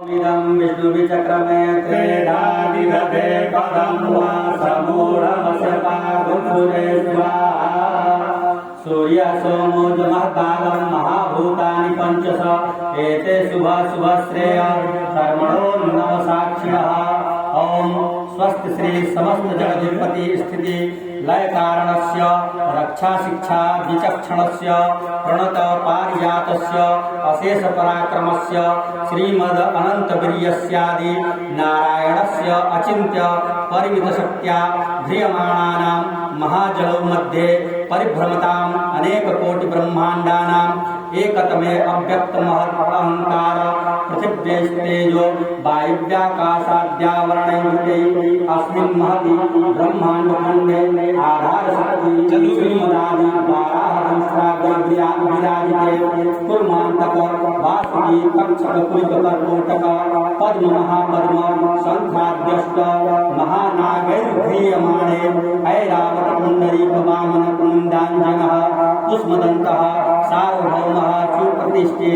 इदं विष्णुविचक्रमे त्रेधा विदधे पदं वा समूढमस्य पागुंसुरे स्वाहा सूर्यसोमोजमहकालं महाभूतानि पञ्चश एते शुभश्रेय कर्मणो नवसाक्षिणः ओम स्वस्ति श्री समस्त जगदुत्पत्ति स्थिति लय कारणस्य रक्षा शिक्षा विचक्षणस्य प्रणत पारिजातस्य अशेष पराक्रमस्य श्रीमद अनंत वीर्यस्यादि नारायणस्य अचिन्त्य परिमित शक्त्या ध्रियमाणानां महाजलौ मध्ये परिभ्रमताम् अनेक कोटि ब्रह्मांडानां एकतमे अव्यक्त महत् अहंकार पृथिव्यैस्तेजो वायुव्याकाशाद्यावरणैर्युते अस्मिन् महति ब्रह्माण्डखण्डे आधारशक्ति श्रीमदादि विराजिते कुर्मान्तक वासुकी तक्षक कुलिककर्कोटक पद्म महापद्म शंखाद्यष्ट महानागैर्ध्रियमाणे ऐरावत पुण्डरीक वामन कुन्दाञ्जनः कुस्मदन्तः सार्वभौमः सुप्रतिष्ठे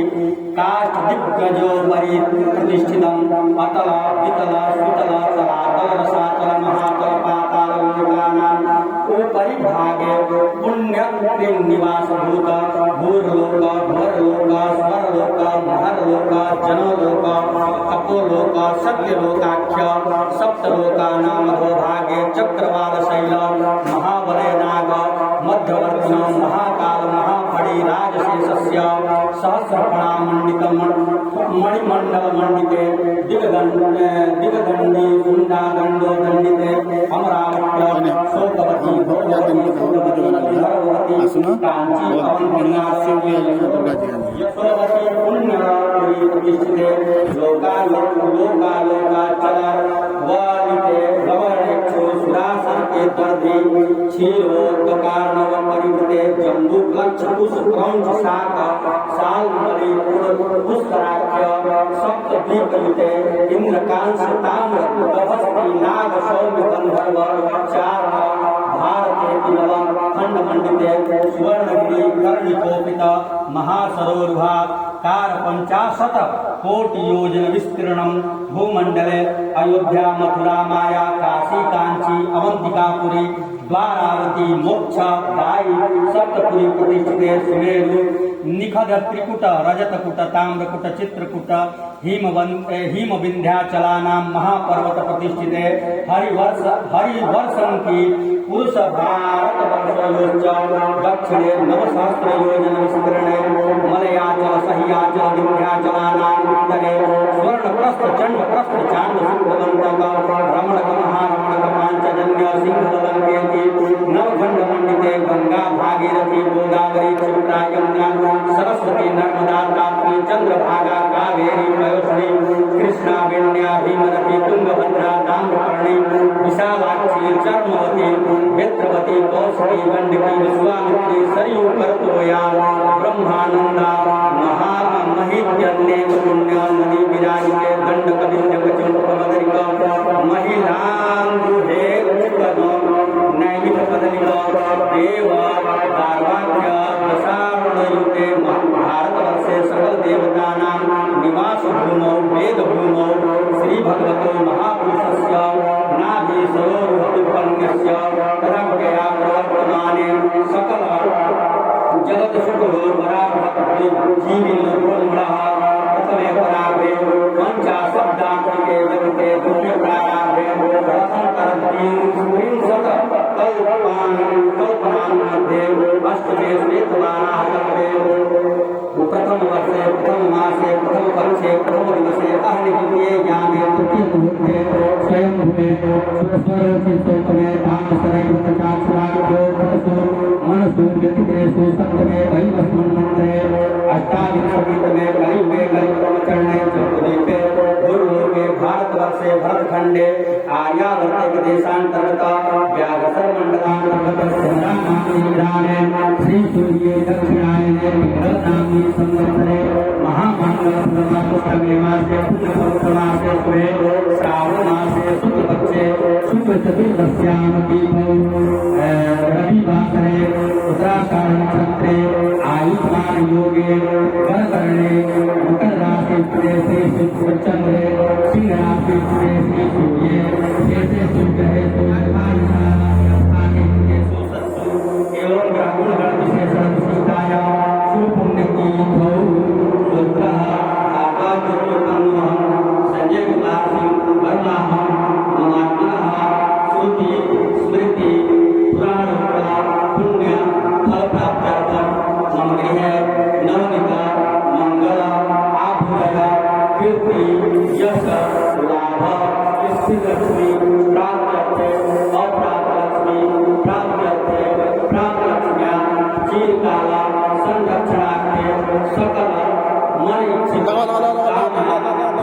काष्ठदिग्गजोपरि प्रतिष्ठितं अतल वितल सुतल तलातल रसातल महातल पाताल लोकानां उपरि भागे पुण्यकृतिं निवासभूत भूर्लोक भवरलोक स्वरलोक महरलोक जनोलोक तपोलोक सत्यलोकाख्य सप्तलोकानां अधोभागे चक्रवालशैल महावलय नाग मध्यवर्तिनो महाकाल महाफणी राजशेषस्य सहस्रफणामण्डितं मणिमण्डलमण्डिते दिगदण्डी गुण्डादण्डो दण्डिते अमरावत्य शोकवती भोजवती भगवती काञ्ची अवन्तिनास्यवती यशोवती पुण्यपुरी प्रतिष्ठिते लोकालोकाचल वालिते गवर्णेक्षु सुरासनके दर्धि क्षीरोदकार्णव परिवृते जम्बूकच्छकुशक्रौञ्च शाक साल्मली पुष्कराख्य सप्तद्वीपयुते इन्द्रकांश ताम्र गभस्ति नाग सौम्य गन्धर्व चारण भारते नव खण्डमण्डिते सुवर्णगिरि कर्णिकोपित महासरोरुहा कार 50 कोटि योजन विस्तीर्णं भूमंडले अयोध्या मथुरा माया काशी कांची अवंतिकापुरी द्वारावती मोक्ष दायी सप्तपुरी प्रतिष्ठिते सुमेरु निखद त्रिकुट रजतकुट ताम्रकुट चित्रकुट हिम विंध्याचलानां महापर्वत प्रतिष्ठिते हरिवर्षंकी पुरुष भारतवर्षयोश्च दक्षिणे 9 योजन विस्तीर्णे मलयाचल सह्याचल विंध्याचलानां उत्तरे स्वर्णप्रस्थ चण्डप्रस्थ चाण्ड शुक्रवन्तक रमणक महारमणक पाञ्चजन्य सिंहललङ्केति नवखण्डमण्डिते गंगा भागीरथी गोदावरी क्षिप्रा यमुना सरस्वती नर्मदा ताप्ती चंद्रभागा कावेरी पयोष्णी कृष्णा वेण्या भीमरथी तुंगभद्रा ताम्रपर्णी विशालाक्षी चर्मवती वेत्रवती कौशली गंडकी विश्वामित्री सरयू करतोया ब्रह्मानंदा महामहिद्यन्नेक पुण्य नदी विराजिते दंडक विंध्यक चंपकमदरिक महिलांगुहे नैमिष पदलिक देव पार्वात्य दशारुणयुते भारतवर्षे सकल देवतानां निवास भूमौ वेद भूमौ श्री भगवतो महापुरुषस्य नाभि सरोरुहतुपन्यस्य प्रज्ञया प्रवर्तमाने सकल जगत शुभोर्वराभक्ति जीविनोर्मणः प्रथमे पराभे पञ्चाशब्दात्मिके जगते दुर्गे प्राराभे प्रथम तरद्विंशत कल्पनान् मध्ये अष्टमे श्वेतवाराः कल्पे प्रथम वर्षे प्रथम मासे प्रथम पक्षे प्रथम दिवसे अहनिकुल्ये यामे तृतीय मुहूर्ते स्वयं भूमे स्वरचितोपमे तामसरे कृतकाक्षराभ्यो भवतु मनसु व्यतिक्रेषु सप्तमे वैवस्मन्मन्त्रे अष्टाविंशतितमे कलियुगे कलियुगचरणे चतुर्दीपे पूर्वलोके भारतवर्षे भरतखण्डे आर्यावर्ते देशान्तर्गत व्याघ्रमण्डलान्तर्गत चन्द्रमासीराणे श्रीसूर्ये दक्षिणायने पिङ्गलनाम्नि संवत्सरे महामङ्गलप्रदमाष्टमे मासे पुण्यपवित्रमासे स्वे श्रावणमासे शुक्लपक्षे शुक्लचतुर्दश्यां दीपौ रविवासरे उत्तराषाढ नक्षत्रे आयुष्मान योगे वरकरणे मकर राशि प्रदेशे शुक्रचन्द्रे रात्रि से श्री सूर्य जैसे सूर्य है तो स्थाने के सुसत्सु एवं ग्रहण गण विशेषण विशिष्टाया सुपुण्य की धौ रुद्र आकाश संजय कुमार सिंह वर्मा महात्मा श्रुति स्मृति पुराण पुण्य फल प्राप्त्यर्थम मम गृह नवनिता मंगल आभूषय कीर्ति यश लाभ स्थिरलक्ष्मी प्राप्त्यर्थे अप्राप्तलक्ष्मी प्राप्त्यर्थे प्राप्तलक्ष्म्या चिरकाल संरक्षणार्थे सकल मनीक्षित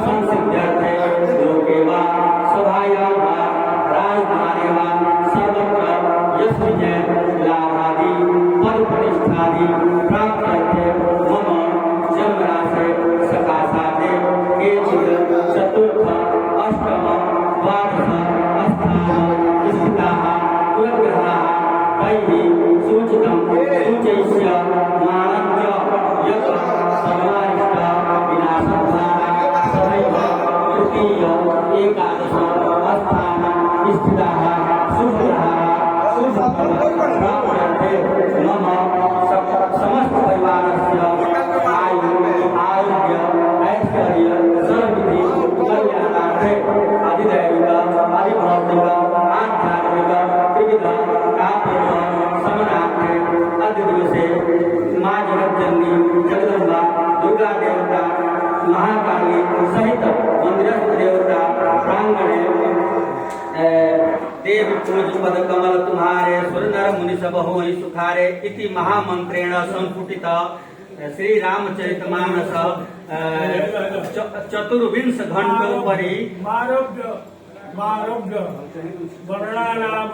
संसिद्ध्यर्थे लोके वा सभायां वा राजधाने वा सर्वत्र यश विजय लाभादि पद प्रतिष्ठादि प्राप्त्यर्थे मम जन्मराशे सकाशाते केचित् चतुर्थ अष्टम द्वादश स्थान स्थिताः कुलग्रहाः तैः सूचितं सूचयिष्य मानञ्च यत् सर्वारिष्ट विनाशद्वारा सदैव तृतीय एकादश स्थान स्थिताः शुभग्रहाः शुभफलं प्राप्यन्ते मम समस्त परिवारस्य आयु आरोग्य ऐश्वर्य सर्वविधि कल्याणार्थे अधिदैविक अधिभौतिक आध्यात्मिक त्रिविध काव्य समनार्थे अद्य दिवसे माँ जगज्जननी जगदम्बा दुर्गा देवता महाकाली सहित मंदिरस्थ देवता प्रांगणे देव पूज पद कमल तुम्हारे सुर नर मुनि सब होई सुखारे इति महामंत्रेण संपुटित श्री रामचरितमानस चतुर्विंश घंटोपरि मारोग्य वर्णनाम